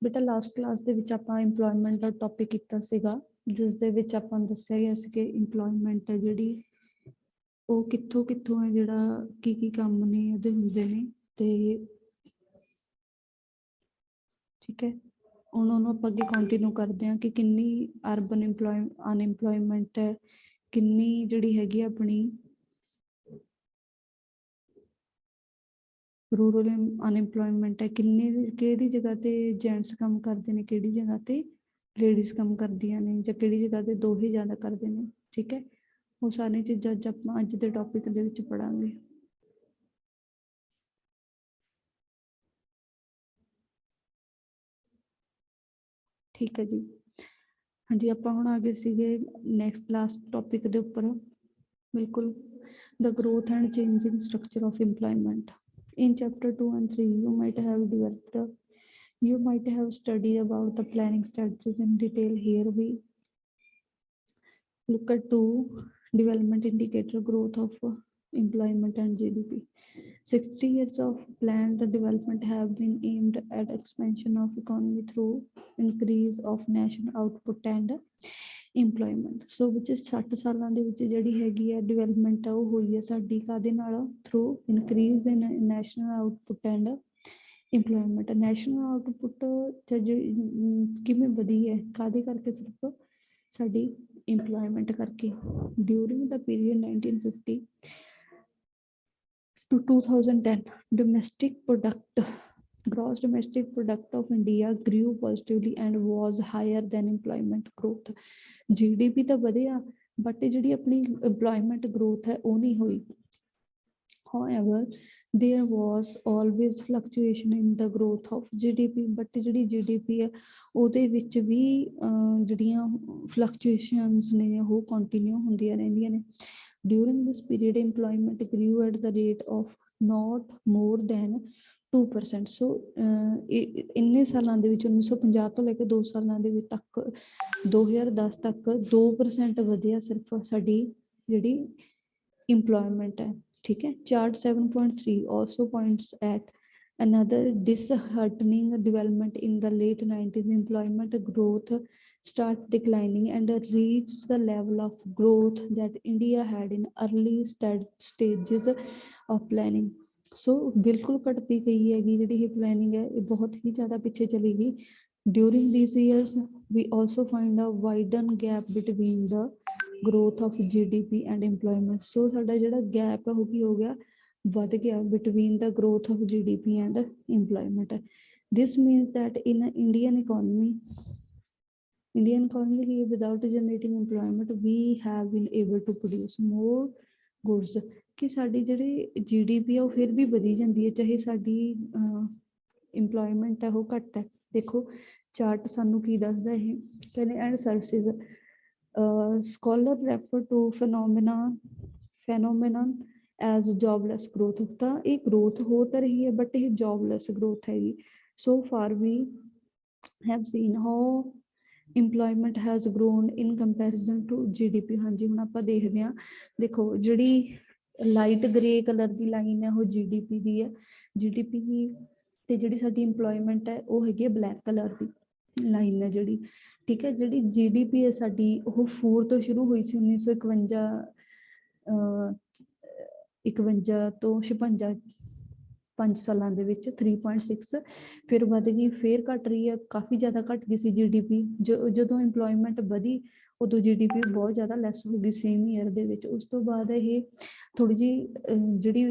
बेटा last class ਦੇ ਵਿੱਚ ਆਪਾਂ ਇੰਪਲੋਇਮੈਂਟ ਦਾ ਟੌਪਿਕ ਕੀਤਾ ਸੀਗਾ, ਜਿਸ ਦੇ ਵਿੱਚ ਆਪਾਂ ਨੂੰ ਦੱਸਿਆ ਗਿਆ ਸੀ ਕਿ ਇੰਪਲੋਇਮੈਂਟ ਹੈ ਜਿਹੜੀ ਉਹ ਕਿੱਥੋਂ ਕਿੱਥੋਂ ਹੈ, ਜਿਹੜਾ ਕੀ ਕੰਮ ਨੇ ਉਹਦੇ ਹੁੰਦੇ ਨੇ। ਤੇ ਠੀਕ ਹੈ, ਹੁਣ ਉਹਨੂੰ ਆਪਾਂ ਅੱਗੇ ਕੰਟੀਨਿਊ ਕਰਦੇ ਹਾਂ ਕਿ ਕਿੰਨੀ ਅਰਬਨ ਅਨਇੰਪਲੋਇਮੈਂਟ ਹੈ, ਕਿੰਨੀ ਜਿਹੜੀ ਹੈਗੀ ਆਪਣੀ रूरल अनएम्प्लॉयमेंट है, किहड़ी जगह ते जेंट्स काम करते हैं, किहड़ी जगह ते लेडीज काम करदियां ने, जां किहड़ी जगह ते दो ही ज़्यादा करते हैं। ठीक है, वो सारी चीज़ां अज दे टॉपिक दे विच पढ़ांगे। ठीक है जी, हाँ जी, आपां हुण आ गए सीगे नैक्सट लास्ट टॉपिक दे उपर, बिल्कुल the growth and changing structure of employment. In chapter 2 and 3, you might have studied about the planning strategies in detail. Here we look at two development indicator, growth of employment and GDP. 60 years of planned development have been aimed at expansion of economy through increase of national output and employment. So ਵਿੱਚ 60 ਸਾਲਾਂ ਦੇ ਵਿੱਚ ਜਿਹੜੀ ਹੈਗੀ ਹੈ development ਉਹ ਹੋਈ ਹੈ ਸਾਡੀ ਕਾਹਦੇ ਨਾਲ, through increase in national output and employment. National output ਕਿਵੇਂ ਵਧੀ ਹੈ, ਕਾਹਦੇ ਕਰਕੇ, ਸਿਰਫ ਸਾਡੀ ਇੰਪਲੋਇਮੈਂਟ ਕਰਕੇ। During the period 1950 to 2010, gross domestic product of India grew positively and was higher than employment growth. GDP ਤਾਂ ਵਧਿਆ, ਬਟ ਜਿਹੜੀ ਆਪਣੀ employment growth ਹੈ ਉਹ ਨਹੀਂ ਹੋਈ। However, there was always fluctuation in the growth of GDP, but ਜਿਹੜੀ GDP ਹੈ ਉਹਦੇ ਵਿੱਚ ਵੀ ਜਿਹੜੀਆਂ fluctuations ਨੇ ਉਹ continue ਹੁੰਦੀਆਂ ਰਹਿੰਦੀਆਂ ਨੇ। During this period, employment grew at the rate of not more than 2%। ਸੋ ਇੰਨੇ ਸਾਲਾਂ ਦੇ ਵਿੱਚ 1950 ਤੋਂ ਲੈ ਕੇ 2 ਸਾਲਾਂ ਦੇ ਵਿੱਚ ਤੱਕ 2010 ਤੱਕ 2% ਵਧਿਆ ਸਿਰਫ ਸਾਡੀ ਜਿਹੜੀ ਇੰਪਲੋਇਮੈਂਟ ਹੈ। ਠੀਕ ਹੈ, chart 7.3 also points at another disheartening development in the late 90s. Employment growth start declining and reached the level of growth that India had in early stages of planning. सो बिल्कुल घटती गई हैगी जी प्लानिंग है, ये बहुत ही ज़्यादा पिछे चली गई। During this years we also find a widen gap between the growth of GDP and employment. So साडा जिहड़ा गैप है वो की हो गया, वध गया between the growth of GDP and employment. This means that in Indian economy without generating employment we have been able to produce more goods. कि साडी जिहड़ी GDP है वो फिर भी वधी जाती है, चाहे साडी इंप्लॉयमेंट है वो घट है। देखो चार्ट सानू की दसदा है, कहने and services scholar refer to phenomenon as jobless growth. तो ये ग्रोथ हो तो रही है बट ये जॉबलैस ग्रोथ हैगी। So far we have seen how employment has grown in comparison to GDP। हाँ जी, हुण आपां देखदे हां, देखो जिहड़ी लाइट ग्रे कलर की लाइन है वो GDP की है, GDP की ते जिहड़ी साडी इंप्लॉयमेंट है वो हैगी ब्लैक कलर की लाइन है जिहड़ी। ठीक है, जिहड़ी GDP है साडी वो 4 तो शुरू हुई सी 1951 तो 56 5 सालों के 3.6 फिर वध गई, फिर घट रही है, काफ़ी ज़्यादा घट गई सी GDP। जो इंप्लॉयमेंट वधी उदों GDP बहुत ज़्यादा लैस हो गई सेम ईयर दे विच। उस तो बाद ये थोड़ी जी जिहड़ी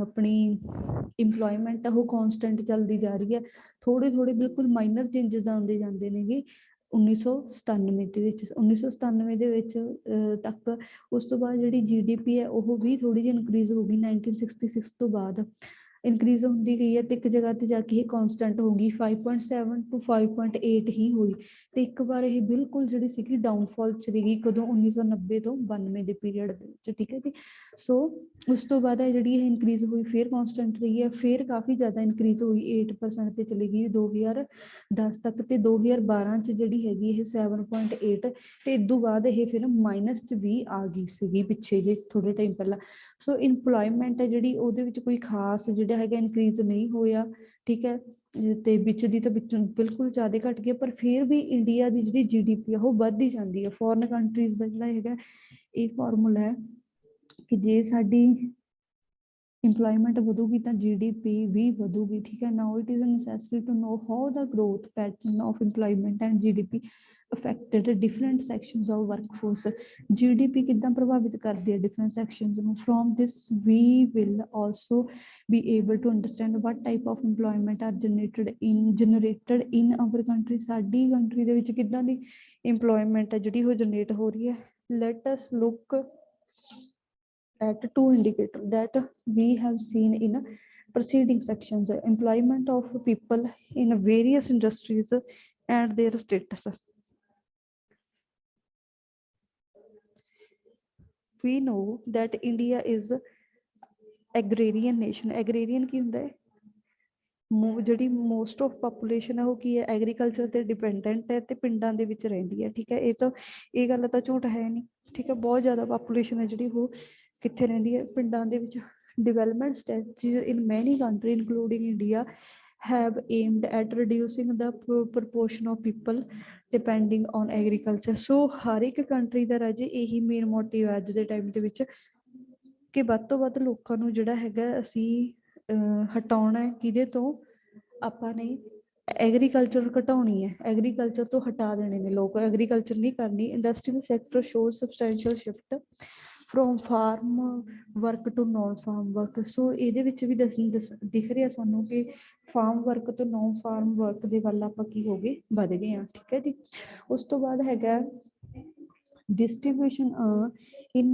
अपनी इंप्लॉयमेंट है वो कॉन्सटेंट चलती जा रही है, थोड़े थोड़े बिल्कुल माइनर चेंजिज आते जाते हैं 1997 ਦੇ ਵਿੱਚ 1997 ਦੇ ਵਿੱਚ तक। उस तो बाद जिहड़ी GDP है वो भी थोड़ी जी इनक्रीज हो गई 1966 तो बाद इनक्रीज होती गई है, तो एक जगह पर जाके कॉन्सटेंट होगी 5.7 to 5.8 ही हुई। तो एक बार ये बिल्कुल जी सी डाउनफॉल चली गई कदों 1990 तो 92 के पीरियड। ठीक है जी, सो उस तो बाद जी इनक्रीज हुई फिर कॉन्सटेंट रही है, फिर काफ़ी ज़्यादा इनक्रीज हुई 8% पर चली गई 2010 तक। तो 2012 जी हैगी 7.8, तो इदों बाद ये फिर माइनस च भी आ गई सी पिछे जे थोड़े टाइम पहला। सो इंप्लॉयमेंट है जी कोई खास जो है इनक्रीज नहीं होया। ठीक है, ਤੇ ਵਿੱਚ ਦੀ ਤਾਂ ਵਿੱਚੋਂ ਬਿਲਕੁਲ ਜ਼ਿਆਦਾ ਘਟ ਗਿਆ, ਪਰ ਫਿਰ ਵੀ ਇੰਡੀਆ ਦੀ ਜਿਹੜੀ GDP ਆ ਉਹ ਵੱਧਦੀ ਜਾਂਦੀ ਹੈ। ਫੋਰਨ ਕੰਟਰੀਜ਼ ਦਾ ਜਿਹੜਾ ਹੈਗਾ ਇਹ ਫਾਰਮੂਲਾ ਹੈ ਕਿ ਜੇ ਸਾਡੀ employment ਵਧੂਗੀ ਤਾਂ GDP ਵੀ ਵਧੂਗੀ, ਠੀਕ ਹੈ। Now it is a necessary to know how the growth pattern of employment and GDP affected different sections of workforce. GDP ਕਿੱਦਾਂ ਪ੍ਰਭਾਵਿਤ ਕਰਦੀ ਹੈ different sections ਨੂੰ। From this we will also be able to understand what type of employment are generated in our country. ਸਾਡੀ country ਦੇ ਵਿੱਚ ਕਿੱਦਾਂ ਦੀ employment ਹੈ ਜਿਹੜੀ ਉਹ ਜਨਰੇਟ ਹੋ ਰਹੀ ਹੈ। Let us look at two indicators that we have seen in preceding sections: employment of people in various industries and their status. We know that India is agrarian nation. Agrarian ਕੀ ਹੁੰਦਾ ਹੈ? ਜਿਹੜੀ most of population ਹੈ ਉਹ ਕੀ ਹੈ, agriculture ਤੇ dependent ਹੈ ਤੇ ਪਿੰਡਾਂ ਦੇ ਵਿੱਚ ਰਹਿੰਦੀ ਹੈ, ਠੀਕ ਹੈ। ਇਹ ਗੱਲ ਤਾਂ ਝੂਠ ਹੈ ਨਹੀਂ, ਠੀਕ ਹੈ। ਬਹੁਤ ਜ਼ਿਆਦਾ ਪਾਪੂਲੇਸ਼ਨ ਹੈ ਜਿਹੜੀ ਉਹ ਕਿੱਥੇ ਰਹਿੰਦੀ ਹੈ, ਪਿੰਡਾਂ ਦੇ ਵਿੱਚ। ਡਿਵੈਲਪਮੈਂਟ ਸਟ੍ਰੈਟਜੀਜ਼ ਇਨ ਮੈਨੀ country including India have aimed at reducing the proportion of people depending on agriculture. So ਹਰ ਇੱਕ ਕੰਟਰੀ ਦਾ ਰਾਜੇ ਇਹੀ ਮੇਨ ਮੋਟਿਵ ਹੈ ਅੱਜ ਦੇ ਟਾਈਮ ਦੇ ਵਿੱਚ ਕਿ ਵੱਧ ਤੋਂ ਵੱਧ ਲੋਕਾਂ ਨੂੰ ਜਿਹੜਾ ਹੈਗਾ ਅਸੀਂ ਹਟਾਉਣਾ ਹੈ। ਕਿਹਦੇ ਤੋਂ? ਆਪਾਂ ਨੇ ਐਗਰੀਕਲਚਰ ਘਟਾਉਣੀ ਹੈ, ਐਗਰੀਕਲਚਰ ਤੋਂ ਹਟਾ ਦੇਣੇ ਨੇ ਲੋਕ, ਐਗਰੀਕਲਚਰ ਨਹੀਂ ਕਰਨੀ। Industrial sector show substantial shift from farm work to non farm work. So ਇਹਦੇ ਵਿੱਚ ਵੀ ਦਿਖ ਰਿਹਾ ਸਾਨੂੰ ਕਿ ਫਾਰਮ ਵਰਕ ਤੋਂ ਨੋਨ ਫਾਰਮ ਵਰਕ ਦੇ ਵੱਲ ਆਪਾਂ ਕੀ ਹੋ ਗਏ, ਵੱਧ ਗਏ ਹਾਂ, ਠੀਕ ਹੈ ਜੀ। ਉਸ ਤੋਂ ਬਾਅਦ ਹੈਗਾ distribution in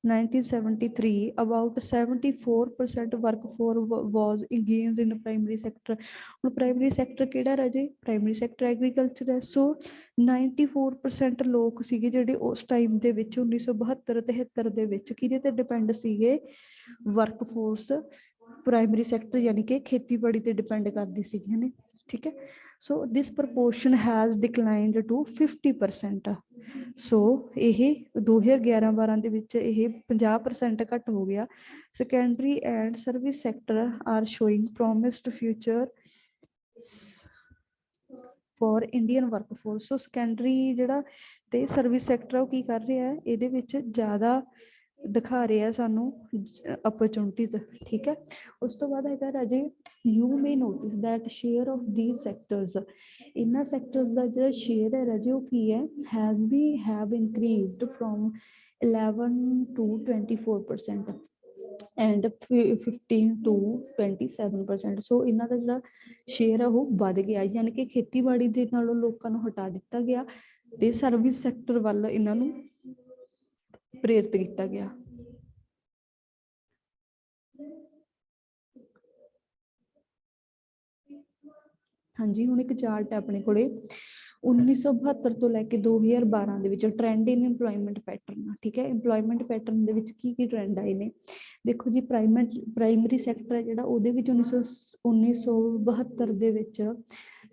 1973 about 74% workforce was engaged in primary sector. ਹੁਣ ਪ੍ਰਾਇਮਰੀ ਸੈਕਟਰ ਕਿਹੜਾ ਰਾਜੇ? ਪ੍ਰਾਇਮਰੀ ਸੈਕਟਰ ਐਗਰੀਕਲਚਰ ਹੈ। ਸੋ 94% ਲੋਕ ਸੀਗੇ ਜਿਹੜੇ ਉਸ ਟਾਈਮ ਦੇ ਵਿੱਚ 1972-73 ਦੇ ਵਿੱਚ ਕਿਹਦੇ ਤੇ ਡਿਪੈਂਡ ਸੀਗੇ? ਵਰਕਫੋਰਸ ਪ੍ਰਾਇਮਰੀ ਸੈਕਟਰ ਯਾਨੀ ਕਿ ਖੇਤੀਬਾੜੀ ਤੇ ਡਿਪੈਂਡ ਕਰਦੀ ਸੀਗੀਆਂ ਨੇ, ਠੀਕ ਹੈ। So this proportion has declined to 50%। So ਇਹ 2011-12 ਦੇ ਵਿੱਚ ਇਹ 50% ਘੱਟ ਹੋ ਗਿਆ। Secondary and service sector are showing promised future for Indian workforce. So secondary ਜਿਹੜਾ ਤੇ ਸਰਵਿਸ ਸੈਕਟਰ ਉਹ ਕੀ ਕਰ ਰਿਹਾ ਹੈ? ਇਹਦੇ ਵਿੱਚ ਜ਼ਿਆਦਾ ਦਿਖਾ ਰਿਹਾ ਸਾਨੂੰ opportunities, ਠੀਕ ਹੈ। ਉਸ ਤੋਂ ਬਾਅਦ ਹੈਗਾ ਰਾਜੇ you may notice that share of these sectors, ਇਹਨਾਂ sectors ਦਾ ਜਿਹੜਾ share ਹੈ ਰਾਜੇ ਉਹ ਕੀ ਹੈ? have increased from 11 to 24% and 15 to 27%। ਸੋ ਇਹਨਾਂ ਦਾ ਜਿਹੜਾ ਸ਼ੇਅਰ ਹੈ ਉਹ ਵੱਧ ਗਿਆ, ਯਾਨੀ ਕਿ ਖੇਤੀਬਾੜੀ ਦੇ ਨਾਲੋਂ ਲੋਕਾਂ ਨੂੰ ਹਟਾ ਦਿੱਤਾ ਗਿਆ ਤੇ ਸਰਵਿਸ ਸੈਕਟਰ ਵੱਲ ਇਹਨਾਂ ਨੂੰ ਪ੍ਰੇਰਿਤ ਕੀਤਾ ਗਿਆ। ਹਾਂਜੀ, ਹੁਣ ਇੱਕ ਚਾਰਟ ਹੈ ਆਪਣੇ ਕੋਲੇ 1972 ਤੋਂ ਲੈ ਕੇ 2012 ਦੇ ਵਿੱਚ ਟ੍ਰੈਂਡ ਇਨ ਇੰਪਲੋਇਮੈਂਟ ਪੈਟਰਨ, ਠੀਕ ਹੈ। ਇੰਪਲੋਇਮੈਂਟ ਪੈਟਰਨ ਦੇ ਵਿੱਚ ਕੀ ਕੀ ਟ੍ਰੈਂਡ ਆਏ ਨੇ? ਦੇਖੋ ਜੀ, ਪ੍ਰਾਇਮਰੀ ਸੈਕਟਰ ਹੈ ਜਿਹੜਾ ਉਹਦੇ ਵਿੱਚ 1972 ਦੇ ਵਿੱਚ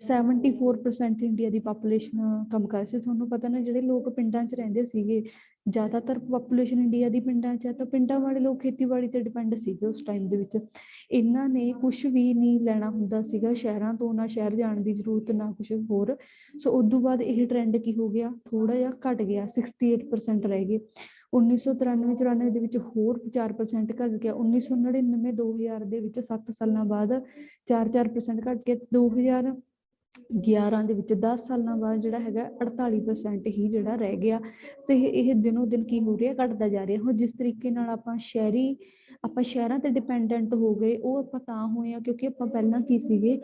74% ਇੰਡੀਆ ਦੀ ਪਾਪੂਲੇਸ਼ਨ ਕੰਮ ਕਰ ਸੀ। ਤੁਹਾਨੂੰ ਪਤਾ ਨਾ ਜਿਹੜੇ ਲੋਕ ਪਿੰਡਾਂ 'ਚ ਰਹਿੰਦੇ ਸੀਗੇ, ਜ਼ਿਆਦਾਤਰ ਪਾਪੂਲੇਸ਼ਨ ਇੰਡੀਆ ਦੀ ਪਿੰਡਾਂ 'ਚ ਹੈ, ਤਾਂ ਪਿੰਡਾਂ ਵਾਲੇ ਲੋਕ ਖੇਤੀਬਾੜੀ ਤੇ ਡਿਪੈਂਡ ਸੀਗੇ ਉਸ ਟਾਈਮ ਦੇ ਵਿੱਚ। ਇਹਨਾਂ ਨੇ ਕੁਛ ਵੀ ਨਹੀਂ ਲੈਣਾ ਹੁੰਦਾ ਸੀਗਾ ਸ਼ਹਿਰਾਂ ਤੋਂ, ਨਾ ਸ਼ਹਿਰ ਜਾਣ ਦੀ ਜ਼ਰੂਰਤ ਨਾ ਕੁਛ ਹੋਰ। ਸੋ ਉਦੋਂ ਬਾਅਦ ਇਹ ਟ੍ਰੈਂਡ ਕੀ ਹੋ ਗਿਆ? ਥੋੜਾ ਜਿਹਾ ਘਟ ਗਿਆ, 68% ਰਹਿ ਗਏ। 1993-94 ਦੇ ਵਿੱਚ ਹੋਰ 4% ਘਟ ਗਿਆ। 1999-2000 ਦੇ ਵਿੱਚ 7 ਸਾਲਾਂ ਬਾਅਦ 4% ਘਟ ਕੇ 2011 ਦੇ ਵਿੱਚ 10 ਸਾਲਾਂ ਬਾਅਦ ਜਿਹੜਾ ਹੈਗਾ 48% ਹੀ ਜਿਹੜਾ ਰਹਿ ਗਿਆ। ਤੇ ਇਹ ਦਿਨੋਂ ਦਿਨ ਕੀ ਹੋ ਰਿਹਾ? ਘਟਦਾ ਜਾ ਰਿਹਾ। ਹੁਣ ਜਿਸ ਤਰੀਕੇ ਨਾਲ ਆਪਾਂ ਸ਼ਹਿਰਾਂ ਤੇ ਡਿਪੈਂਡੈਂਟ ਹੋ ਗਏ, ਉਹ ਆਪਾਂ ਤਾਂ ਹੋਏ ਆ ਕਿਉਂਕਿ ਆਪਾਂ ਪਹਿਲਾਂ ਕੀ ਸੀਗੇ?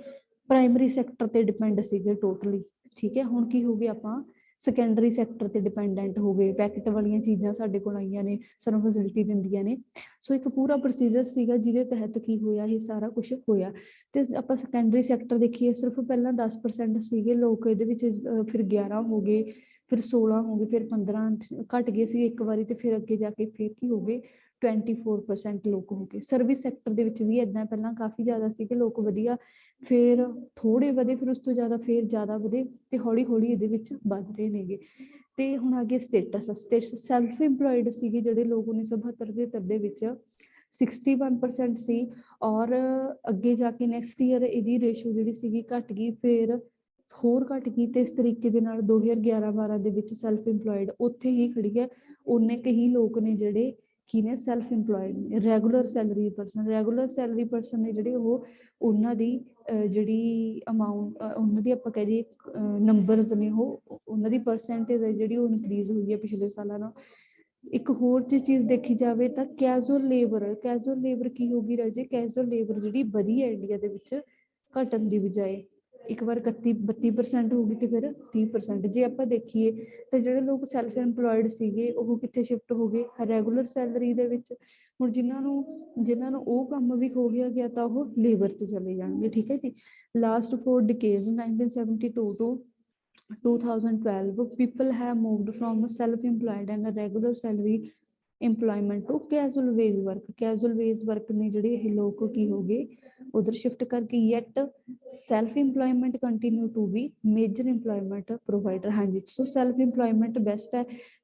ਪ੍ਰਾਇਮਰੀ ਸੈਕਟਰ ਤੇ ਡਿਪੈਂਡ ਸੀਗੇ ਟੋਟਲੀ, ਠੀਕ ਹੈ। ਹੁਣ ਕੀ ਹੋ ਗਿਆ? ਆਪਾਂ ਸੈਕੰਡਰੀ ਸੈਕਟਰ ਤੇ ਡਿਪੈਂਡੈਂਟ ਹੋ ਗਏ। ਪੈਕਟ ਵਾਲੀਆਂ ਚੀਜ਼ਾਂ ਸਾਡੇ ਕੋਲ ਆਈਆਂ ਨੇ, ਸਾਨੂੰ ਫੈਸਿਲਿਟੀ ਦਿੰਦੀਆਂ ਨੇ। ਸੋ ਇੱਕ ਪੂਰਾ ਪ੍ਰੋਸੀਜਰ ਸੀਗਾ ਜਿਹਦੇ ਤਹਿਤ ਕੀ ਹੋਇਆ? ਇਹ ਸਾਰਾ ਕੁਛ ਹੋਇਆ। ਤੇ ਆਪਾਂ ਸੈਕੰਡਰੀ ਸੈਕਟਰ ਦੇਖੀਏ, ਸਿਰਫ ਪਹਿਲਾਂ 10% ਸੀਗੇ ਲੋਕ ਇਹਦੇ ਵਿੱਚ, ਫਿਰ 11 ਹੋ ਗਏ, ਫਿਰ 16 ਹੋ ਗਏ, ਫਿਰ 15 ਘਟ ਗਏ ਸੀ ਇੱਕ ਵਾਰੀ, ਤੇ ਫਿਰ ਅੱਗੇ ਜਾ ਕੇ ਫਿਰ ਕੀ ਹੋ ਗਏ? 24% ਲੋਕ ਹੋ ਗਏ। ਸਰਵਿਸ ਸੈਕਟਰ ਦੇ ਵਿੱਚ ਵੀ ਏਦਾਂ, ਪਹਿਲਾਂ ਕਾਫੀ ਜ਼ਿਆਦਾ ਸੀਗੇ ਲੋਕ, ਵਧੀਆ, ਫਿਰ ਥੋੜੇ ਵਧੇ, ਫਿਰ ਉਸ ਤੋਂ ਜ਼ਿਆਦਾ, ਫਿਰ ਜ਼ਿਆਦਾ ਵਧੇ, ਤੇ ਹੌਲੀ ਹੌਲੀ ਇਹਦੇ ਵਿੱਚ ਵੱਧ ਰਹੇ ਨੇਗੇ। ਤੇ ਹੁਣ ਅੱਗੇ ਸਟੇਟਸ ਸੈਲਫ ਇੰਪਲੋਇਡ ਸੀਗੇ ਜਿਹੜੇ ਲੋਕ 1972 ਦੇ ਵਿੱਚ 61% ਸੀ ਔਰ ਅੱਗੇ ਜਾ ਕੇ ਨੈਕਸਟ ਈਅਰ ਇਹਦੀ ਰੇਸ਼ੋ ਜਿਹੜੀ ਸੀਗੀ ਘਟ ਗਈ, ਫਿਰ ਹੋਰ ਘਟ ਗਈ ਤੇ ਇਸ ਤਰੀਕੇ ਦੇ ਨਾਲ 2011-12 ਦੇ ਵਿੱਚ ਸੈਲਫ ਇੰਪਲੋਇਡ ਉੱਥੇ ਹੀ ਖੜੀ ਹੈ। ਉਨੇ ਕੁ ਹੀ ਲੋਕ ਨੇ ਜਿਹੜੇ ਕੀ ਨੇ ਸੈਲਫ ਇੰਪਲੋਇਡ ਨੇ। ਰੈਗੂਲਰ ਸੈਲਰੀ ਪਰਸਨ ਨੇ ਜਿਹੜੇ ਉਹ ਉਹਨਾਂ ਦੀ ਜਿਹੜੀ ਅਮਾਊਂਟ ਉਹਨਾਂ ਦੀ ਆਪਾਂ ਕਹਿ ਦਈਏ ਨੰਬਰਸ ਨੇ ਉਹ ਉਹਨਾਂ ਦੀ ਪਰਸੈਂਟੇਜ ਹੈ ਜਿਹੜੀ ਉਹ ਇਨਕਰੀਜ਼ ਹੋਈ ਹੈ ਪਿਛਲੇ ਸਾਲਾਂ ਨਾਲ। ਇੱਕ ਹੋਰ ਜੇ ਚੀਜ਼ ਦੇਖੀ ਜਾਵੇ ਤਾਂ ਕੈਜੂਅਲ ਲੇਬਰ ਕੀ ਹੋਗੀ ਰਾਜੇ, ਕੈਜੂਅਲ ਲੇਬਰ ਜਿਹੜੀ ਵਧੀ ਹੈ ਇੰਡੀਆ ਦੇ ਵਿੱਚ ਘਟਣ ਦੀ ਬਜਾਏ, ਇੱਕ ਵਾਰ 32% ਹੋ ਗਈ ਤੇ ਫਿਰ 30%। ਜੇ ਆਪਾਂ ਦੇਖੀਏ ਤਾਂ ਜਿਹੜੇ ਲੋਕ ਸੈਲਫ ਇੰਪਲੋਇਡ ਸੀਗੇ ਉਹ ਕਿੱਥੇ ਸ਼ਿਫਟ ਹੋ ਗਏ, ਰੈਗੂਲਰ ਸੈਲਰੀ ਦੇ ਵਿੱਚ। ਹੁਣ ਜਿਨ੍ਹਾਂ ਨੂੰ ਉਹ ਕੰਮ ਵੀ ਖੋ ਗਿਆ ਤਾਂ ਉਹ ਲੇਬਰ 'ਚ ਚਲੇ ਜਾਣਗੇ, ਠੀਕ ਹੈ ਜੀ। Last 4 decades 1972 to 2012 people have moved from self-employed and regular salary employment to casual wage work ਨੇ ਜਿਹੜੇ ਇਹ ਲੋਕ ਕੀ ਹੋ ਗਏ ਉਧਰ ਸ਼ਿਫਟ ਕਰਕੇ। yet self employment continue to be major employment provider। ਹਾਂਜੀ, ਸੋ ਸੈਲਫ ਇੰਪਲੋਇਮੈਂਟ ਬੈਸਟ ਹੈ।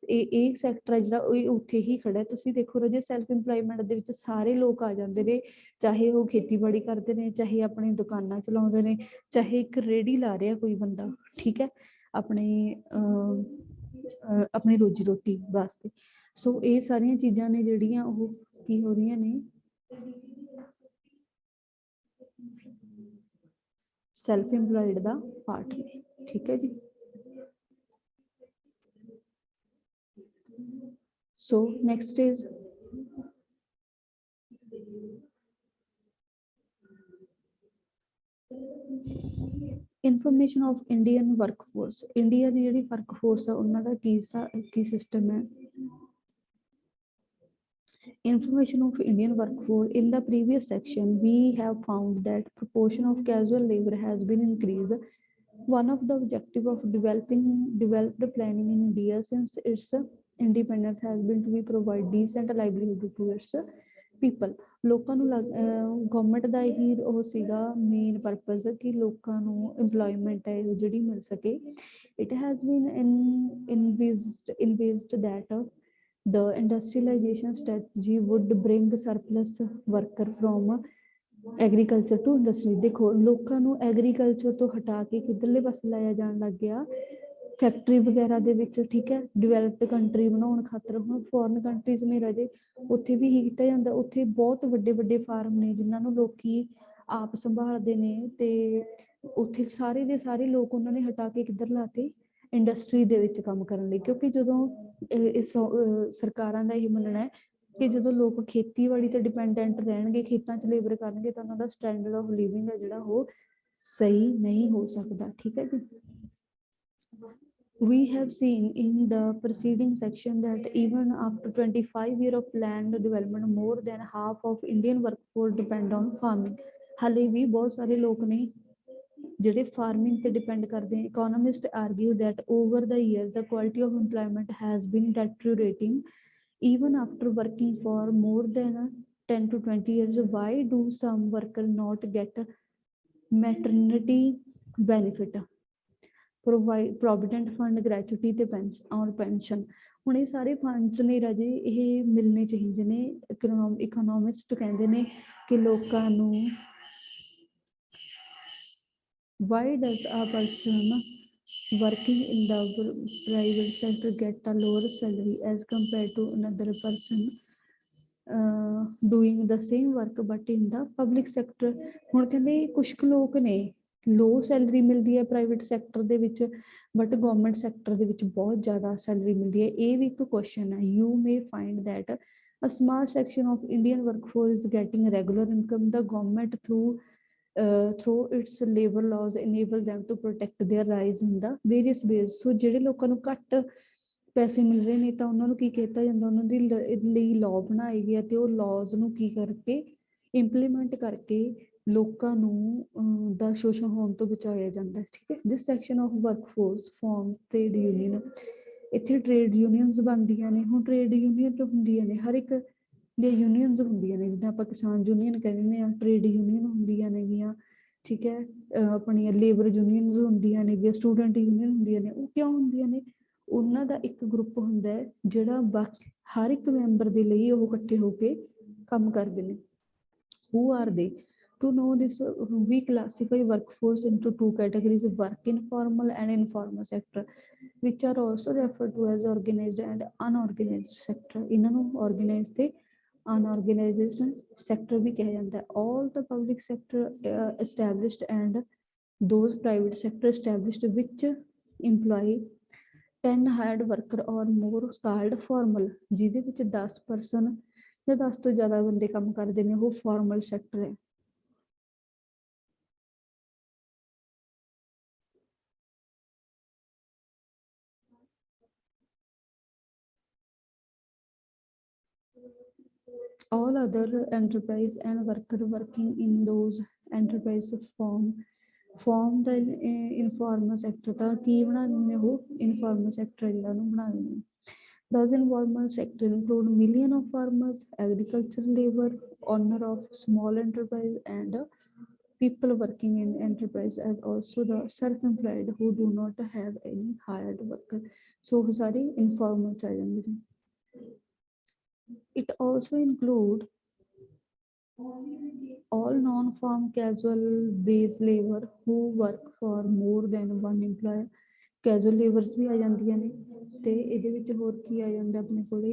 ਇਹ ਸੈਕਟਰ ਹੈ ਜਿਹੜਾ ਉਹ ਉੱਥੇ ਹੀ ਖੜਾ ਹੈ। ਤੁਸੀਂ ਦੇਖੋ ਰਾਜੇ ਸੈਲਫ ਇੰਪਲੋਇਮੈਂਟ ਦੇ ਵਿੱਚ ਸਾਰੇ ਲੋਕ ਆ ਜਾਂਦੇ ਨੇ, ਚਾਹੇ ਉਹ ਖੇਤੀਬਾੜੀ ਕਰਦੇ ਨੇ, ਚਾਹੇ ਆਪਣੀ ਦੁਕਾਨਾਂ ਚਲਾਉਂਦੇ ਨੇ, ਚਾਹੇ ਇੱਕ ਰੇਹੜੀ ਲਾ ਰਿਹਾ ਕੋਈ ਬੰਦਾ, ਠੀਕ ਹੈ, ਆਪਣੀ ਰੋਜੀ ਰੋਟੀ ਵਾਸਤੇ। ਸੋ ਇਹ ਸਾਰੀਆਂ ਚੀਜ਼ਾਂ ਨੇ ਜਿਹੜੀਆਂ ਉਹ ਕੀ ਹੋ ਰਹੀਆਂ ਨੇ ਸੈਲਫ ਇੰਪਲੋਇਡ ਦਾ ਪਾਰਟ ਨੇ, ਠੀਕ ਹੈ ਜੀ। So next is information of Indian workforce. India ਦੀ ਜਿਹੜੀ ਵਰਕਫੋਰਸ ਆ ਉਹਨਾਂ ਦਾ ਕੀ ਸਿਸਟਮ ਹੈ। Information of Indian workforce. In the previous section, we have found that proportion of casual labor has been increased. One of the objective of developed planning in India since its independence has been to be provide decent livelihood to its people। ਲੋਕਾਂ ਨੂੰ government ਦਾ ਹੀ ਉਹ ਸੀਗਾ main purpose ਕਿ ਲੋਕਾਂ ਨੂੰ employment ਹੈ ਜਿਹੜੀ ਮਿਲ ਸਕੇ। It has been envisaged that the industrialization strategy would bring surplus worker from agriculture to industry। ਦੇਖੋ ਲੋਕਾਂ ਨੂੰ ਐਗਰੀਕਲਚਰ ਤੋਂ ਹਟਾ ਕੇ ਕਿੱਧਰਲੇ ਪਾਸੇ ਲਾਇਆ ਜਾਣ ਲੱਗ ਗਿਆ, ਫੈਕਟਰੀ ਵਗੈਰਾ ਦੇ ਵਿੱਚ, ਠੀਕ ਹੈ, ਡਿਵੈਲਪਡ ਕੰਟਰੀ ਬਣਾਉਣ ਖਾਤਰ। ਹੁਣ ਫੋਰਨ ਕੰਟਰੀਜ਼ ਨੇ ਰਾਜੇ, ਉੱਥੇ ਵੀ ਹੀ ਕੀਤਾ ਜਾਂਦਾ। ਉੱਥੇ ਬਹੁਤ ਵੱਡੇ ਫਾਰਮ ਨੇ ਜਿਨ੍ਹਾਂ ਨੂੰ ਲੋਕੀ ਆਪ ਸੰਭਾਲਦੇ ਨੇ ਤੇ ਉੱਥੇ ਸਾਰੇ ਦੇ ਸਾਰੇ ਲੋਕ ਉਹਨਾਂ ਨੇ ਹਟਾ ਕੇ ਕਿੱਧਰ ਲਾਤੇ, ਇੰਡਸਟਰੀ ਦੇ ਵਿੱਚ ਕੰਮ ਕਰਨ ਲਈ। ਕਿਉਂਕਿ ਜਦੋਂ ਸਰਕਾਰਾਂ ਦਾ ਇਹ ਮੰਨਣਾ ਹੈ ਕਿ ਜਦੋਂ ਲੋਕ ਖੇਤੀਬਾੜੀ ਤੇ ਡਿਪੈਂਡੈਂਟ ਰਹਿਣਗੇ, ਖੇਤਾਂ 'ਚ ਲੇਬਰ ਕਰਨਗੇ ਤਾਂ ਉਹਨਾਂ ਦਾ ਸਟੈਂਡਰਡ ਆਫ ਲਿਵਿੰਗ ਹੈ ਜਿਹੜਾ ਉਹ ਸਹੀ ਨਹੀਂ ਹੋ ਸਕਦਾ, ਠੀਕ ਹੈ ਜੀ। We have seen in the preceding section that even after 25 years of land development, more than half of Indian workforce depend on farming। ਹਾਲੇ ਵੀ ਬਹੁਤ ਸਾਰੇ ਲੋਕ ਨੇ ਜਿਹੜੇ ਫਾਰਮਿੰਗ ਤੇ ਡਿਪੈਂਡ ਕਰਦੇ ਨੇ। Economists argue that over the years the quality of employment has been deteriorating even after working for more than 10 to 20 years। Why do some workers not get maternity benefit, provident fund, gratuity ਤੇ pension? ਹੁਣ ਇਹ ਸਾਰੇ funds ਨੇ ਰਾਜੇ ਇਹ ਮਿਲਣੇ ਚਾਹੀਦੇ ਨੇ। ਇਕਨੋਮਿਸਟ ਕਹਿੰਦੇ ਨੇ ਕਿ ਲੋਕਾਂ ਨੂੰ why does a person working in the private sector get a lower salary as compared to another person doing the same work but in the public sector? ਹੁਣ ਕਹਿੰਦੇ ਕੁਛ ਕੁ ਲੋਕ ਨੇ ਲੋ ਸੈਲਰੀ ਮਿਲਦੀ ਹੈ ਪ੍ਰਾਈਵੇਟ ਸੈਕਟਰ ਦੇ ਵਿੱਚ, ਬਟ ਗਵਰਨਮੈਂਟ ਸੈਕਟਰ ਦੇ ਵਿੱਚ ਬਹੁਤ ਜ਼ਿਆਦਾ ਸੈਲਰੀ ਮਿਲਦੀ ਹੈ। ਇਹ ਵੀ ਇੱਕ ਕੁਐਸਚਨ ਹੈ। You may find that a small section of Indian workforce is getting regular income। The government through its labor laws enable them to protect their rights in the various ways। ਸੋ ਜਿਹੜੇ ਲੋਕਾਂ ਨੂੰ ਘੱਟ ਪੈਸੇ ਮਿਲ ਰਹੇ ਨੇ ਤਾਂ ਉਹਨਾਂ ਨੂੰ ਕੀ ਕੀਤਾ ਜਾਂਦਾ, ਉਹਨਾਂ ਦੇ ਲਈ ਲਾਅ ਬਣਾਏ ਗਏ ਤੇ ਉਹ ਲਾਜ਼ ਨੂੰ ਕੀ ਕਰਕੇ ਇੰਪਲੀਮੈਂਟ ਕਰਕੇ ਲੋਕਾਂ ਨੂੰ ਦਾ ਸ਼ੋਸ਼ਣ ਹੋਣ ਤੋਂ ਬਚਾਇਆ ਜਾਂਦਾ, ਠੀਕ ਹੈ। This section of workforce form trade union. ਇੱਥੇ ਟ੍ਰੇਡ ਯੂਨੀਅਨਸ ਬਣਦੀਆਂ ਨੇ। ਹੁਣ ਟ੍ਰੇਡ ਯੂਨੀਅਨ ਹੁੰਦੀਆਂ ਨੇ, ਹਰ ਇੱਕ ਦੀਆਂ ਯੂਨੀਅਨਸ ਹੁੰਦੀਆਂ ਨੇ, ਜਿੱਦਾਂ ਆਪਾਂ ਕਿਸਾਨ ਯੂਨੀਅਨ ਕਹਿੰਦੇ ਹਾਂ, ਟ੍ਰੇਡ ਯੂਨੀਅਨ ਹੁੰਦੀਆਂ ਨੇਗੀਆਂ, ਠੀਕ ਹੈ। ਆਪਣੀਆਂ ਲੇਬਰ ਯੂਨੀਅਨਸ ਹੁੰਦੀਆਂ ਨੇਗੀਆਂ, ਸਟੂਡੈਂਟ ਯੂਨੀਅਨ ਹੁੰਦੀਆਂ ਨੇ। ਉਹ ਕਿਉਂ ਹੁੰਦੀਆਂ ਨੇ? ਉਹਨਾਂ ਦਾ ਇੱਕ ਗਰੁੱਪ ਹੁੰਦਾ ਹੈ ਜਿਹੜਾ ਹਰ ਇੱਕ ਮੈਂਬਰ ਦੇ ਲਈ ਉਹ ਇਕੱਠੇ ਹੋ ਕੇ ਕੰਮ ਕਰਦੇ ਨੇ। Who are they? To know this, we classify workforce into two categories: work informal and informal sector, which are also referred to as organized and unorganized sector. ਇਹਨਾਂ ਨੂੰ organized ਤੇ unorganized sector ਵੀ ਕਿਹਾ ਜਾਂਦਾ ਹੈ। All the public sector established and those private sector established which employ 10 hired worker or more called formal, ਜਿਹਦੇ ਵਿੱਚ 10 person ਜਾਂ 10 ਤੋਂ ਜ਼ਿਆਦਾ ਬੰਦੇ ਕੰਮ ਕਰਦੇ ਨੇ, ਉਹ ਫਾਰਮਲ ਸੈਕਟਰ ਹੈ। All other enterprise and worker working in those enterprise form the informal sector। ਤਾਂ ਕੀ ਬਣਾ ਦਿੰਦੇ ਨੇ ਉਹ ਇਨਫਾਰਮਲ ਸੈਕਟਰ ਜਿਹੜਾ ਨੂੰ ਬਣਾ ਦਿੰਦੇ ਨੇ। Thus informal sector include million of farmers, agricultural labor, owner of small enterprise and people working in enterprise, and also the self-employed who do not have any hired worker। So ਸਾਰੇ informal ਚ ਆ ਜਾਂਦੇ ਨੇ। It also include all non-farm casual base labor who work for more than one employer। Casual labours ਵੀ ਆ ਜਾਂਦੀਆਂ ਨੇ ਤੇ ਇਹਦੇ ਵਿੱਚ ਹੋਰ ਕੀ ਆ ਜਾਂਦਾ ਆਪਣੇ ਕੋਲੇ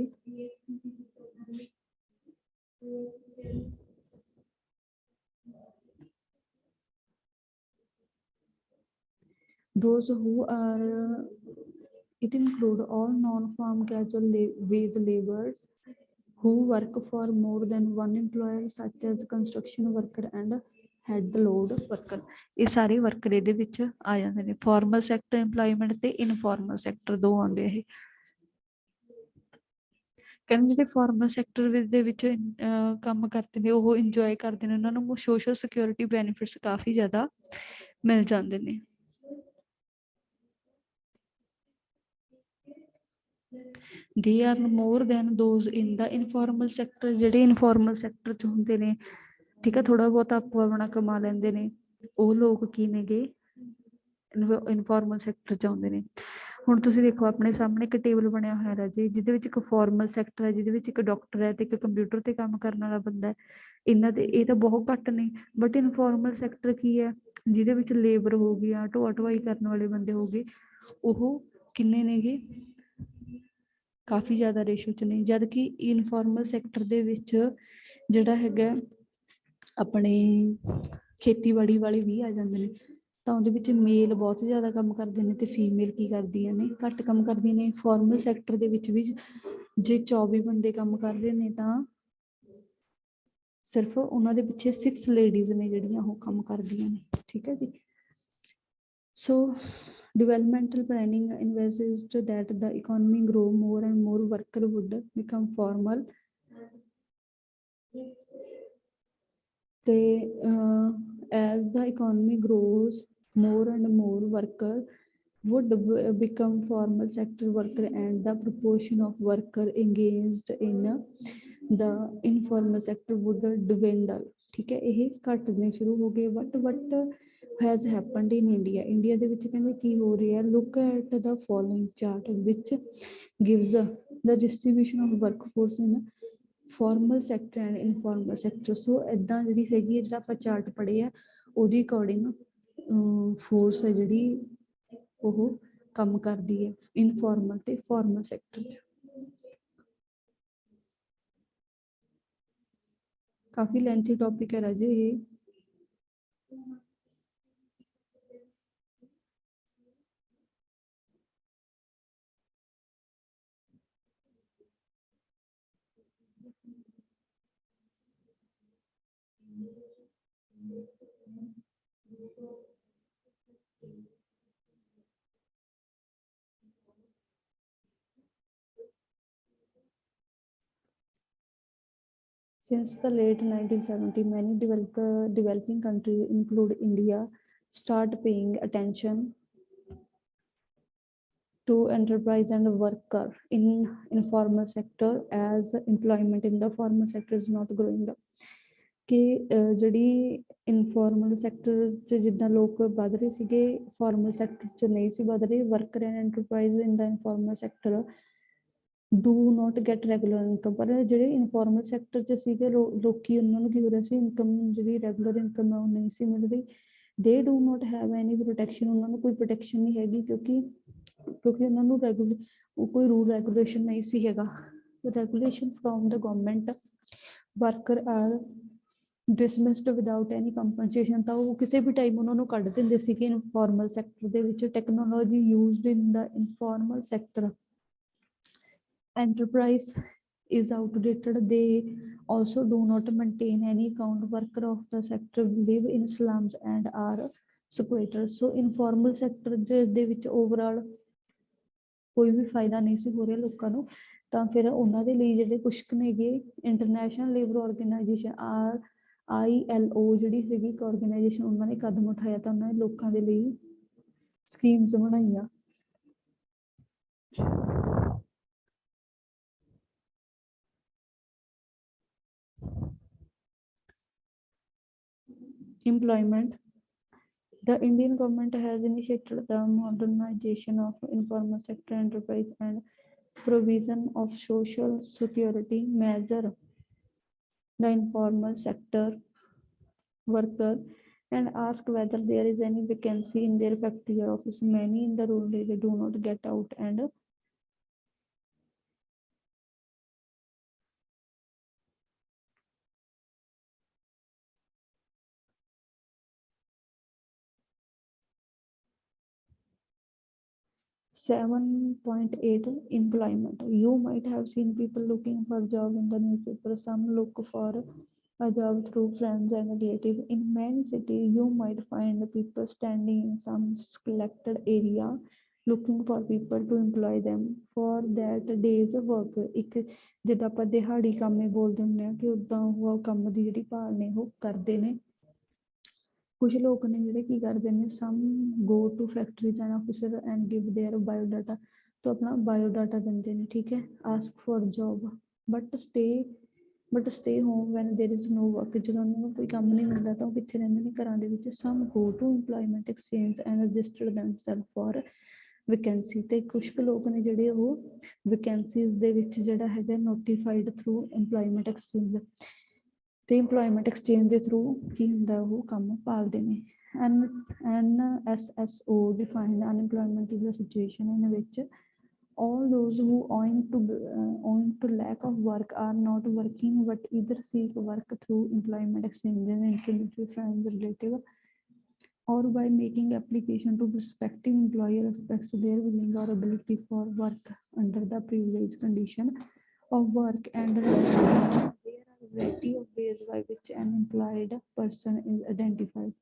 those who are it include all non-farm casual wage laborers who work for more than one employer such as construction worker and head load worker. ਇਹ ਸਾਰੇ ਵਰਕਰ ਇਹਦੇ ਵਿੱਚ ਆ ਜਾਂਦੇ ਨੇ। ਫਾਰਮਲ ਸੈਕਟਰ ਇੰਪਲੋਇਮੈਂਟ ਤੇ ਇਨਫਾਰਮਲ ਸੈਕਟਰ ਦੋ ਆਉਂਦੇ ਇਹ। ਕਹਿੰਦੇ ਜਿਹੜੇ ਫਾਰਮਲ ਸੈਕਟਰ ਦੇ ਵਿੱਚ ਕੰਮ ਕਰਦੇ ਨੇ ਉਹ ਇੰਜੋਏ ਕਰਦੇ ਨੇ, ਉਹਨਾਂ ਨੂੰ ਸੋਸ਼ਲ ਸਿਕਿਉਰਿਟੀ ਬੈਨੀਫਿਟਸ ਕਾਫੀ ਜ਼ਿਆਦਾ ਮਿਲ ਜਾਂਦੇ ਨੇ। they earn more than those in the informal sector। ਜਿਹੜੇ ਇਨਫਾਰਮਲ ਸੈਕਟਰ 'ਚ ਹੁੰਦੇ ਨੇ, ਠੀਕ ਹੈ, ਥੋੜਾ ਬਹੁਤ ਆਪੋ ਆਪਣਾ ਕਮਾ ਲੈਂਦੇ ਨੇ, ਉਹ ਲੋਕ ਕੀ ਨੇਗੇ ਇਨਫਾਰਮਲ ਸੈਕਟਰ 'ਚ ਆਉਂਦੇ ਨੇ। ਹੁਣ ਤੁਸੀਂ ਦੇਖੋ ਆਪਣੇ ਸਾਹਮਣੇ ਇੱਕ ਟੇਬਲ ਬਣਿਆ ਹੋਇਆ ਰਾਜੇ, ਜਿਹਦੇ ਵਿੱਚ ਇੱਕ ਫਾਰਮਲ ਸੈਕਟਰ ਹੈ, ਜਿਹਦੇ ਵਿੱਚ ਇੱਕ ਡਾਕਟਰ ਹੈ ਤੇ ਇੱਕ ਕੰਪਿਊਟਰ ਤੇ ਕੰਮ ਕਰਨ ਵਾਲਾ ਬੰਦਾ ਹੈ। ਇਹਨਾਂ ਦੇ ਇਹ ਤਾਂ ਬਹੁਤ ਘੱਟ ਨੇ, ਬਟ ਇਨਫਾਰਮਲ ਸੈਕਟਰ ਕੀ ਹੈ, ਜਿਹਦੇ ਵਿੱਚ ਲੇਬਰ ਹੋ ਗਿਆ, ਢੋਆ ਢੁਆਈ ਕਰਨ ਵਾਲੇ ਬੰਦੇ ਹੋ ਗਏ, ਉਹ ਕਿੰਨੇ ਨੇਗੇ, ਕਾਫੀ ਜ਼ਿਆਦਾ ਰੇਸ਼ੋ 'ਚ ਨੇ। ਜਦ ਕਿ ਇਨਫਾਰਮਲ ਸੈਕਟਰ ਦੇ ਵਿੱਚ ਜਿਹੜਾ ਹੈਗਾ ਆਪਣੇ ਖੇਤੀਬਾੜੀ ਵਾਲੇ ਵੀ ਆ ਜਾਂਦੇ ਨੇ, ਤਾਂ ਉਹਦੇ ਵਿੱਚ ਮੇਲ ਬਹੁਤ ਜ਼ਿਆਦਾ ਕੰਮ ਕਰਦੇ ਨੇ ਤੇ ਫੀਮੇਲ ਕੀ ਕਰਦੀਆਂ ਨੇ, ਘੱਟ ਕੰਮ ਕਰਦੀਆਂ ਨੇ। ਫਾਰਮਲ ਸੈਕਟਰ ਦੇ ਵਿੱਚ ਵੀ ਜੇ 24 ਬੰਦੇ ਕੰਮ ਕਰ ਰਹੇ ਨੇ ਤਾਂ ਸਿਰਫ ਉਹਨਾਂ ਦੇ ਪਿੱਛੇ 6 ਲੇਡੀਜ਼ ਨੇ ਜਿਹੜੀਆਂ ਉਹ ਕੰਮ ਕਰਦੀਆਂ ਨੇ, ਠੀਕ ਹੈ ਜੀ। ਸੋ developmental planning envisaged that the economy grow more and more worker would become formal। As the economy grows, more and more worker would become formal sector worker and the proportion of worker engaged in the informal sector would dwindle। ठीक है, ਇਹ ਘਟਨੇ ਸ਼ੁਰੂ ਹੋ ਗਏ। what has happened in India? India ਦੇ ਵਿੱਚ ਕਹਿੰਦੇ ਕੀ ਹੋ ਰਿਹਾ, look at the following chart which gives the distribution of workforce in formal sector and informal sector। ਸੋ ਇੱਦਾਂ ਜਿਹੜੀ ਹੈਗੀ ਹੈ, ਜਿਹੜਾ ਆਪਾਂ ਚਾਰਟ ਪੜ੍ਹੇ ਆ ਉਹਦੀ ਅਕੋਰਡਿੰਗ ਫੋਰਸ ਹੈ ਜਿਹੜੀ ਉਹ ਕੰਮ ਕਰਦੀ ਹੈ ਇਨਫਾਰਮਲ ਤੇ ਫਾਰਮਲ ਸੈਕਟਰ 'ਚ। ਕਾਫੀ ਲੈਂਥੀ ਟੌਪਿਕ ਹੈ ਰਾਜੇ ਇਹ। Since the late 1970s, many developing countries, include India, start paying attention to enterprise and worker in informal sector as employment in the formal sector is not growing up। ਕਿ ਜਿਹੜੀ informal sector 'ਚ ਜਿੱਦਾਂ ਲੋਕ ਵੱਧ ਰਹੇ ਸੀਗੇ, formal sector 'ਚ ਨਹੀਂ ਸੀ ਵੱਧ ਰਹੇ। Worker and enterprise in the informal sector do not get regular income. ਪਰ ਜਿਹੜੇ ਇਨਫੋਰਮਲ ਸੈਕਟਰ 'ਚ ਸੀਗੇ ਲੋਕੀ, ਉਹਨਾਂ ਨੂੰ ਕੀ ਹੋ ਰਿਹਾ ਸੀ, ਇਨਕਮ ਜਿਹੜੀ ਰੈਗੂਲਰ ਇਨਕਮ ਹੈ ਉਹ ਨਹੀਂ ਸੀ ਮਿਲ ਰਹੀ। ਦੇ do not have any protection, ਉਹਨਾਂ ਨੂੰ ਕੋਈ ਪ੍ਰੋਟੈਕਸ਼ਨ ਨਹੀਂ ਹੈਗੀ, ਕਿਉਂਕਿ ਉਹਨਾਂ ਨੂੰ ਕੋਈ ਰੂਲ ਰੈਗੂਲੇਸ਼ਨ ਨਹੀਂ ਸੀ ਹੈਗਾ। Regulation from the government worker are dismissed without any compensation. ਤਾਂ ਉਹ ਕਿਸੇ ਵੀ ਟਾਈਮ ਉਹਨਾਂ ਨੂੰ ਕੱਢ ਦਿੰਦੇ ਸੀਗੇ ਇਨਫੋਰਮਲ ਸੈਕਟਰ ਦੇ ਵਿੱਚ। Technology used in the informal sector enterprise is outdated. They also do not maintain any account. Worker of the sector live in slums and are squatters. So informal sector ਦੇ ਵਿੱਚ overall ਕੋਈ ਵੀ ਫਾਇਦਾ ਨਹੀਂ ਸੀ ਹੋ ਰਿਹਾ ਲੋਕਾਂ ਨੂੰ। ਤਾਂ ਫਿਰ ਉਹਨਾਂ ਦੇ ਲਈ ਜਿਹੜੇ ਕੁਛ ਕੁ ਨੇਗੇ, ਇੰਟਰਨੈਸ਼ਨਲ ਲੇਬਰ ਆਰਗੇਨਾਈਜੇਸ਼ਨ ILO ਜਿਹੜੀ ਸੀਗੀ ਇੱਕ ਆਰਗੇਨਾਈਜੇਸ਼ਨ, ਉਹਨਾਂ ਨੇ ਕਦਮ ਉਠਾਇਆ ਤਾਂ ਉਹਨਾਂ ਨੇ ਲੋਕਾਂ ਦੇ ਲਈ ਸਕੀਮਸ ਬਣਾਈਆਂ। Employment. The Indian government has initiated the modernization of informal sector enterprise and provision of social security measure. The informal sector worker and ask whether there is any vacancy in their factory or office. Many in the rural area do not get out and (7.8) Employment. You might have seen people looking for job in the newspaper. Some look for a job through friends and relatives. In many cities, you might find people standing in some selected area looking for people to employ them for that day's work. ਇੱਕ ਜਿੱਦਾਂ ਆਪਾਂ ਦਿਹਾੜੀ ਕੰਮ ਬੋਲਦੇ ਹੁੰਦੇ ਆ, ਕਿ ਉਦਾਂ ਉਹ ਕੰਮ ਦੀ ਜਿਹੜੀ ਭਾਲ ਨੇ ਉਹ ਕਰਦੇ ਨੇ। ਕੁਝ ਲੋਕ ਨੇ ਜਿਹੜੇ ਕੀ ਕਰਦੇ ਨੇ, some go to factories and officer and give their biodata, ਤੋਂ ਆਪਣਾ ਬਾਇਓਡਾਟਾ ਦਿੰਦੇ ਨੇ, ਠੀਕ ਹੈ, ask for job but stay home when there is no work. ਜਦੋਂ ਉਹਨਾਂ ਨੂੰ ਕੋਈ ਕੰਮ ਨਹੀਂ ਮਿਲਦਾ ਤਾਂ ਉਹ ਕਿੱਥੇ ਰਹਿੰਦੇ ਨੇ, ਘਰਾਂ ਦੇ ਵਿੱਚ। Some go to employment exchange and register themself for vacancy. ਤੇ ਕੁਛ ਕੁ ਲੋਕ ਨੇ ਜਿਹੜੇ ਉਹ ਵੈਕੈਂਸੀਜ਼ ਦੇ ਵਿੱਚ ਜਿਹੜਾ ਹੈਗਾ ਨੋਟੀਫਾਈਡ ਥਰੂ ਇੰਪਲੋਇਮੈਂਟ ਐਕਸਚੇਂਜ, ਤੇ ਇੰਪਲੋਇਮੈਂਟ ਐਕਸਚੇਂਜ ਦੇ ਥਰੂ ਕੀ ਹੁੰਦਾ, ਉਹ ਕੰਮ ਭਾਲਦੇ ਨੇ। NSSO defined unemployment is a situation in which all those who owing to lack of work are not working but either seek work through employment exchanges, introduce friends, relatives, or by making application to prospective employer expects their willing or ability for work under the privileged condition of work and variety of ways by which an employed person is identified.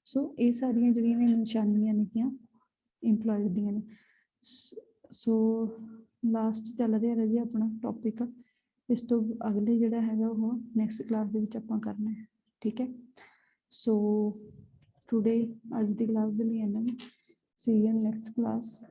So ਇਹ ਸਾਰੀਆਂ ਜਿਹੜੀਆਂ ਨੇ ਨਿਸ਼ਾਨੀਆਂ ਨੇਗੀਆਂ employed ਦੀਆਂ ਨੇ। So last ਚੱਲ ਰਿਹਾ ਰਾਜੇ ਆਪਣਾ ਟੌਪਿਕ। ਇਸ ਤੋਂ ਅਗਲੇ ਜਿਹੜਾ ਹੈਗਾ ਉਹ ਨੈਕਸਟ ਕਲਾਸ ਦੇ ਵਿੱਚ ਆਪਾਂ ਕਰਨਾ ਹੈ, ਠੀਕ ਹੈ। ਸੋ ਟੂਡੇ ਅੱਜ ਦੀ ਕਲਾਸ ਦੇ ਲਈ ਇਹਨਾਂ ਨੇ। ਸੀ ਯੂ ਇਨ ਨੈਕਸਟ ਕਲਾਸ।